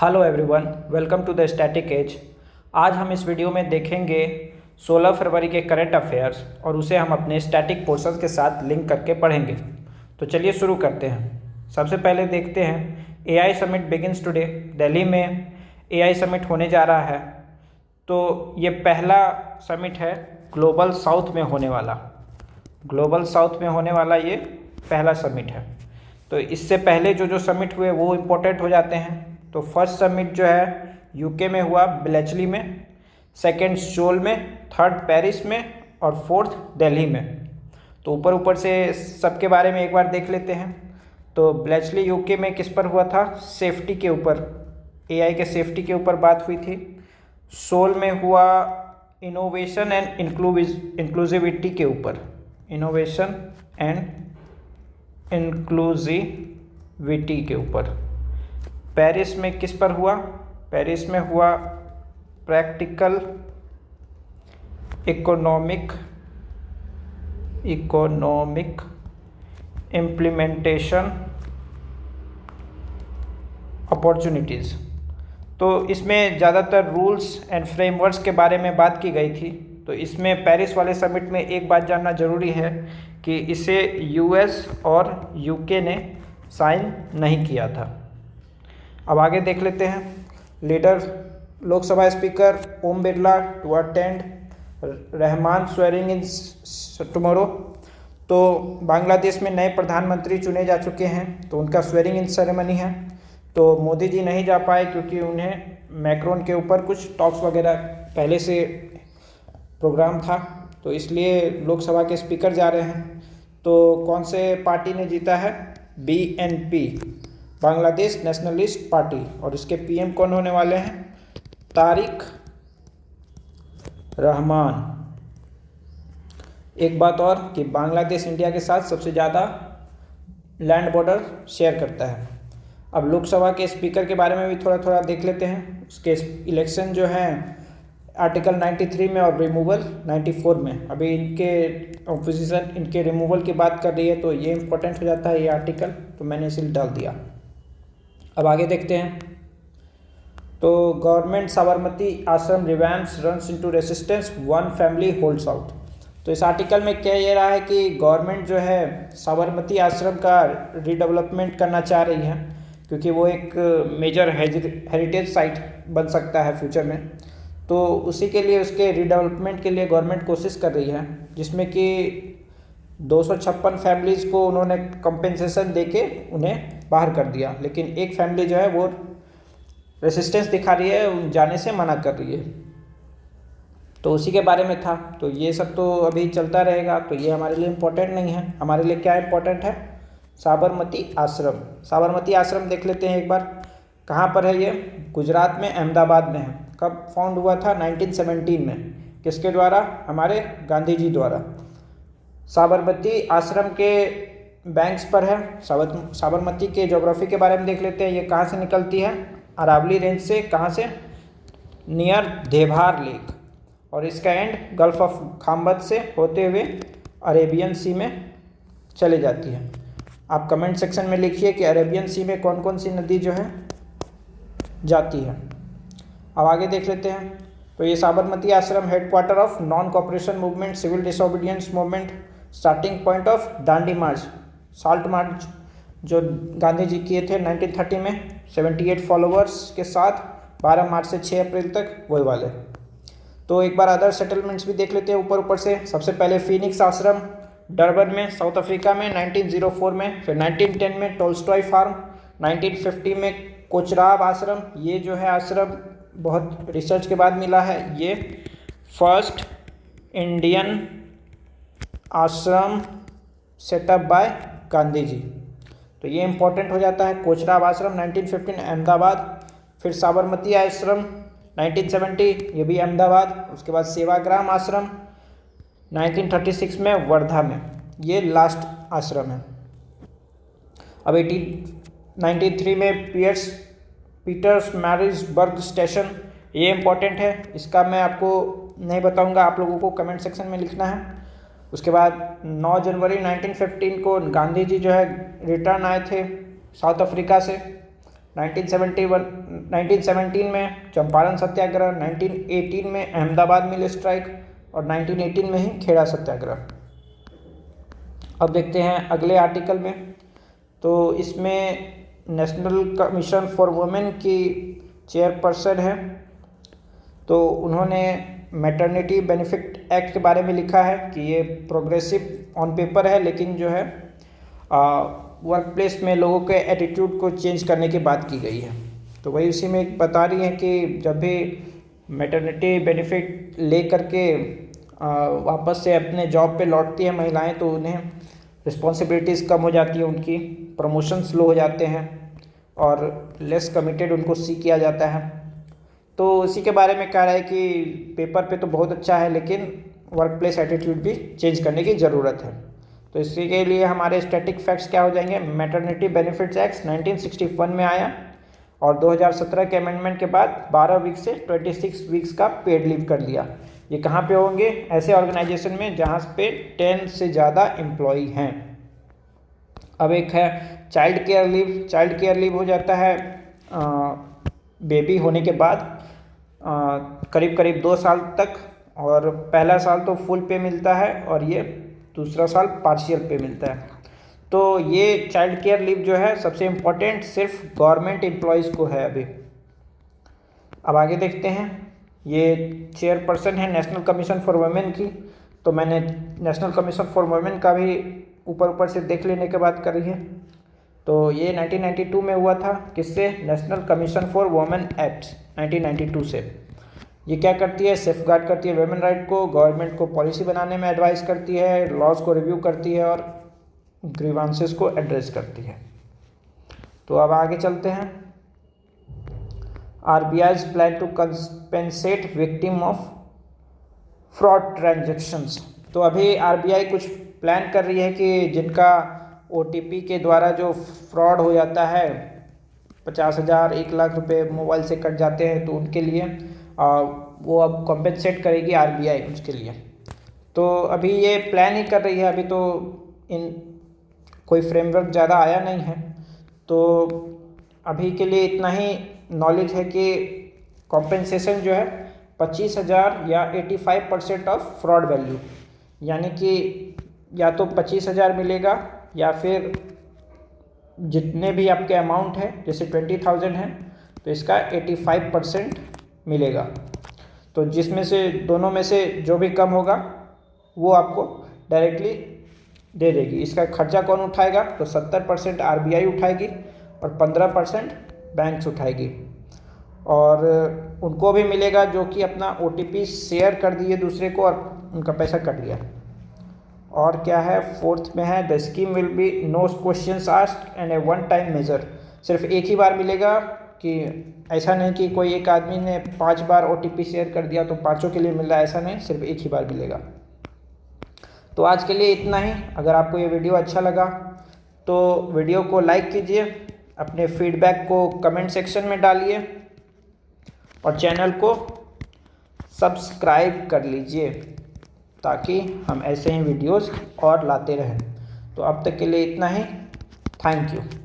Hello everyone, welcome to the static age. आज हम इस वीडियो में देखेंगे 16 फरवरी के करंट अफेयर्स और उसे हम अपने स्टैटिक पोर्शन के साथ लिंक करके पढ़ेंगे। तो चलिए शुरू करते हैं। सबसे पहले देखते हैं AI summit begins today. Delhi में एआई समिट होने जा रहा है। तो ये पहला समिट है ग्लोबल साउथ में होने वाला। ग्लोबल साउथ में होने वाला ये पहला समिट है। तो इससे पहले जो समिट हुए वो इम्पोर्टेंट हो जाते हैं। तो फर्स्ट समिट जो है यूके में हुआ ब्लेचली में, सेकंड सोल में, थर्ड पेरिस में और फोर्थ दिल्ली में। तो ऊपर ऊपर से सबके बारे में एक बार देख लेते हैं। तो ब्लेचली यूके में किस पर हुआ था? सेफ्टी के ऊपर, एआई के सेफ्टी के ऊपर बात हुई थी। सोल में हुआ इनोवेशन एंड इंक्लूसिविटी के ऊपर, इनोवेशन एंड इंक्लूसिविटी के ऊपर। पेरिस में किस पर हुआ? पेरिस में हुआ प्रैक्टिकल इकोनॉमिक इम्प्लीमेंटेशन अपॉर्चुनिटीज़। तो इसमें ज़्यादातर रूल्स एंड फ्रेमवर्क्स के बारे में बात की गई थी। तो इसमें पेरिस वाले समिट में एक बात जानना ज़रूरी है कि इसे यूएस और यूके ने साइन नहीं किया था। अब आगे देख लेते हैं। Leader Lok Sabha speaker Om Birla to attend Rahman swearing in tomorrow. तो बांग्लादेश में नए प्रधानमंत्री चुने जा चुके हैं, तो उनका स्वेरिंग इन सेरेमनी है। तो मोदी जी नहीं जा पाए क्योंकि उन्हें मैक्रोन के ऊपर कुछ टॉक्स वगैरह पहले से प्रोग्राम था, तो इसलिए लोकसभा के स्पीकर जा रहे हैं। तो कौन से पार्टी ने जीता है? BNP, Bangladesh nationalist party. और इसके पीएम कौन होने वाले हैं? तारिक रहमान। एक बात और कि बांग्लादेश इंडिया के साथ सबसे ज़्यादा लैंड बॉर्डर शेयर करता है। अब लोकसभा के स्पीकर के बारे में भी थोड़ा थोड़ा देख लेते हैं। उसके इलेक्शन जो हैं आर्टिकल 93 में और रिमूवल 94 में। अभी इनके ऑपोजिशन इनके रिमूवल की बात कर रही है, तो ये इम्पोर्टेंट हो जाता है ये आर्टिकल, तो मैंने इसे डाल दिया। अब आगे देखते हैं। तो government Sabarmati Ashram revamps runs into resistance, one family holds out. तो इस आर्टिकल में क्या ये रहा है कि गवर्नमेंट जो है साबरमती आश्रम का रीडेवलपमेंट करना चाह रही है, क्योंकि वो एक मेजर हेरिटेज साइट बन सकता है फ्यूचर में। तो उसी के लिए, उसके रीडेवलपमेंट के लिए गवर्नमेंट कोशिश कर रही है, जिसमें कि 256 फैमिलीज़ को उन्होंने कंपेंसेशन देके उन्हें बाहर कर दिया। लेकिन एक फैमिली जो है वो रेसिस्टेंस दिखा रही है, जाने से मना कर रही है। तो उसी के बारे में था। तो ये सब तो अभी चलता रहेगा, तो ये हमारे लिए इम्पोर्टेंट नहीं है। हमारे लिए क्या इम्पोर्टेंट है? साबरमती आश्रम। साबरमती आश्रम देख लेते हैं एक बार। कहाँ पर है ये? गुजरात में अहमदाबाद में है। कब फाउंड हुआ था? 1917 में। किसके द्वारा? हमारे गांधी जी द्वारा। साबरमती आश्रम के बैंक्स पर है। साबरमती के ज्योग्राफी के बारे में देख लेते हैं। ये कहाँ से निकलती है? अरावली रेंज से। कहाँ से? Near Dhebar lake. और इसका एंड गल्फ ऑफ खाम्बत से होते हुए अरेबियन सी में चले जाती है। आप कमेंट सेक्शन में लिखिए कि अरेबियन सी में कौन कौन सी नदी जो है जाती है। अब आगे देख लेते हैं। तो ये Sabarmati Ashram headquarter of non cooperation movement, civil disobedience movement, starting point of Dandi march, salt march जो गांधी जी किए थे 1930 में 78 फॉलोअर्स के साथ 12 मार्च से 6 अप्रैल तक, वही वाले। तो एक बार अदर सेटलमेंट्स भी देख लेते हैं ऊपर ऊपर से। सबसे पहले फिनिक्स आश्रम डरबन में, साउथ अफ्रीका में 1904 में। फिर 1910 में टोल्स्टॉय फार्म, 1950 में कोचराब आश्रम। ये जो है आश्रम बहुत रिसर्च के बाद मिला है, ये फर्स्ट इंडियन आश्रम सेटअप बाय गांधी जी। तो ये इम्पोर्टेंट हो जाता है। कोचराब आश्रम 1915 अहमदाबाद। फिर साबरमती आश्रम 1970, ये भी अहमदाबाद। उसके बाद सेवाग्राम आश्रम 1936 में वर्धा में, ये लास्ट आश्रम है। अब 1893 में पीटर्स मैरिजबर्ग स्टेशन, ये इम्पोर्टेंट है। इसका मैं आपको नहीं बताऊंगा, आप लोगों को कमेंट सेक्शन में लिखना है। उसके बाद 9 जनवरी 1915 को गांधी जी जो है रिटर्न आए थे साउथ अफ्रीका से। 1917 में चंपारण सत्याग्रह, 1918 में अहमदाबाद मिल स्ट्राइक और 1918 में ही खेड़ा सत्याग्रह। अब देखते हैं अगले आर्टिकल में। तो इसमें नेशनल कमीशन फॉर वुमेन की चेयरपर्सन है, तो उन्होंने मैटरनिटी बेनिफिट एक्ट के बारे में लिखा है कि ये प्रोग्रेसिव ऑन पेपर है, लेकिन जो है वर्क प्लेस में लोगों के एटीट्यूड को चेंज करने की बात की गई है। तो वही उसी में बता रही हैं कि जब भी मैटरनिटी बेनिफिट ले करके वापस से अपने जॉब पे लौटती हैं महिलाएं, तो उन्हें रिस्पॉन्सिबिलिटीज़ कम हो जाती है, उनकी प्रमोशन स्लो हो जाते हैं और लेस कमिटेड उनको सी किया जाता है। तो इसी के बारे में कह रहा है कि पेपर पे तो बहुत अच्छा है, लेकिन वर्क प्लेस एटीट्यूड भी चेंज करने की ज़रूरत है। तो इसी के लिए हमारे स्टैटिक फैक्ट्स क्या हो जाएंगे। मैटरनिटी बेनिफिट्स एक्ट 1961 में आया और 2017 के अमेंडमेंट के बाद 12 वीक से 26 वीक्स का पेड लीव कर लिया। ये कहाँ पे होंगे? ऐसे ऑर्गेनाइजेशन में जहाँ पे 10 से ज़्यादा एम्प्लॉई हैं। अब एक है child care leave. Child care leave हो जाता है बेबी होने के बाद करीब करीब 2 साल तक, और पहला साल तो फुल पे मिलता है और ये दूसरा साल पार्शियल पे मिलता है। तो ये चाइल्ड केयर लीव जो है सबसे इम्पोर्टेंट सिर्फ गवर्नमेंट एम्प्लॉयज़ को है अभी। अब आगे देखते हैं। ये चेयरपर्सन है नेशनल कमीशन फॉर वुमेन की, तो मैंने नेशनल कमीशन फॉर वुमेन का भी ऊपर से देख लेने के बाद करी है। तो ये 1992 में हुआ था। किससे? National commission for women act 1992 से। ये क्या करती है? सेफ गार्ड करती है वुमेन राइट को, गवर्नमेंट को पॉलिसी बनाने में एडवाइस करती है, लॉज को रिव्यू करती है और ग्रीवांसेस को एड्रेस करती है। तो अब आगे चलते हैं। RBI's plan to compensate victim of fraud transactions. तो अभी RBI कुछ प्लान कर रही है कि जिनका OTP के द्वारा जो फ्रॉड हो जाता है, 50,000 1 लाख रुपए मोबाइल से कट जाते हैं, तो उनके लिए वो अब कॉम्पेंसेट करेगी RBI उसके लिए। तो अभी ये प्लान ही कर रही है, अभी तो इन कोई फ्रेमवर्क ज़्यादा आया नहीं है। तो अभी के लिए इतना ही नॉलेज है कि कॉम्पेंसेशन जो है 25,000 या 85% ऑफ फ्रॉड वैल्यू, यानी कि या तो 25,000 मिलेगा या फिर जितने भी आपके अमाउंट है, जैसे 20,000 है तो इसका 85% मिलेगा। तो जिसमें से दोनों में से जो भी कम होगा वो आपको डायरेक्टली दे देगी। इसका खर्चा कौन उठाएगा? तो 70% RBI उठाएगी और 15% बैंक्स उठाएगी, और उनको भी मिलेगा जो कि अपना OTP शेयर कर दिए दूसरे को और उनका पैसा कट गया। और क्या है? 4th में है the scheme will be no questions asked and a one time measure. सिर्फ एक ही बार मिलेगा, कि ऐसा नहीं कि कोई एक आदमी ने 5 बार OTP शेयर कर दिया तो पाँचों के लिए मिल रहा है, ऐसा नहीं, सिर्फ एक ही बार मिलेगा। तो आज के लिए इतना ही। अगर आपको ये वीडियो अच्छा लगा तो वीडियो को लाइक कीजिए, अपने फीडबैक को कमेंट सेक्शन में डालिए और चैनल को सब्सक्राइब कर लीजिए ताकि हम ऐसे ही वीडियोस और लाते रहें। तो अब तक के लिए इतना ही। Thank you.